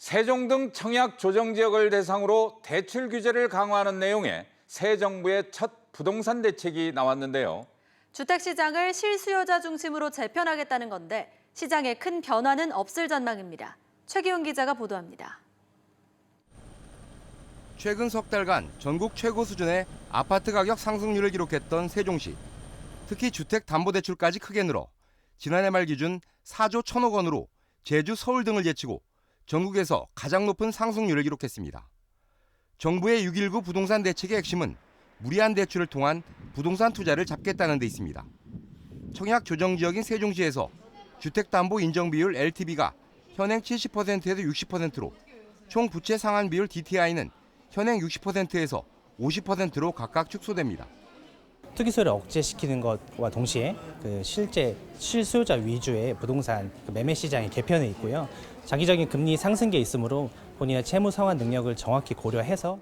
세종 등 청약 조정 지역을 대상으로 대출 규제를 강화하는 내용의 새 정부의 첫 부동산 대책이 나왔는데요. 주택시장을 실수요자 중심으로 재편하겠다는 건데 시장에 큰 변화는 없을 전망입니다. 최기훈 기자가 보도합니다. 최근 석 달간 전국 최고 수준의 아파트 가격 상승률을 기록했던 세종시. 특히 주택담보대출까지 크게 늘어 지난해 말 기준 4조 1천억 원으로 제주, 서울 등을 제치고 전국에서 가장 높은 상승률을 기록했습니다. 정부의 6.19 부동산 대책의 핵심은 무리한 대출을 통한 부동산 투자를 잡겠다는 데 있습니다. 청약 조정 지역인 세종시에서 주택담보 인정 비율 LTV가 현행 70%에서 60%로 총 부채 상환 비율 DTI는 현행 60%에서 50%로 각각 축소됩니다. 투기소를 억제시키는 것과 동시에 실제 실수요자 위주의 부동산 매매 시장이 개편해 있고요. 장기적인 금리 상승기에 있으므로 본인의 채무 상환 능력을 정확히 고려해서.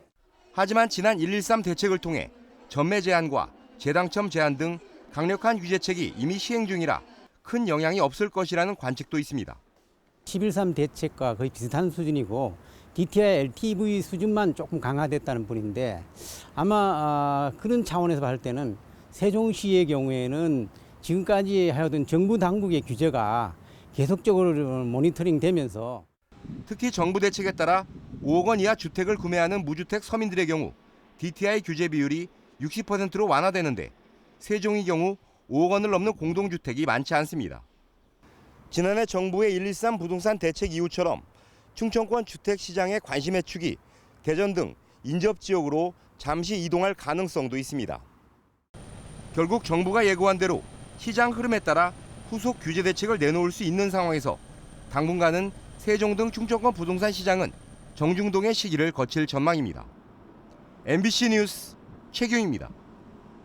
하지만 지난 113 대책을 통해 전매 제한과 재당첨 제한 등 강력한 규제책이 이미 시행 중이라 큰 영향이 없을 것이라는 관측도 있습니다. 11.3 대책과 거의 비슷한 수준이고 DTI, LTV 수준만 조금 강화됐다는 뿐인데 아마 그런 차원에서 봤을 때는 세종시의 경우에는 지금까지 하여튼 정부 당국의 규제가 계속적으로 모니터링 되면서 특히 정부 대책에 따라 5억 원 이하 주택을 구매하는 무주택 서민들의 경우 DTI 규제 비율이 60%로 완화되는데 세종의 경우 5억 원을 넘는 공동주택이 많지 않습니다. 지난해 정부의 113 부동산 대책 이후처럼 충청권 주택시장의 관심의 축이 대전 등 인접 지역으로 잠시 이동할 가능성도 있습니다. 결국 정부가 예고한 대로 시장 흐름에 따라 후속 규제 대책을 내놓을 수 있는 상황에서 당분간은 세종 등 충청권 부동산 시장은 정중동의 시기를 거칠 전망입니다. MBC 뉴스 최규입니다.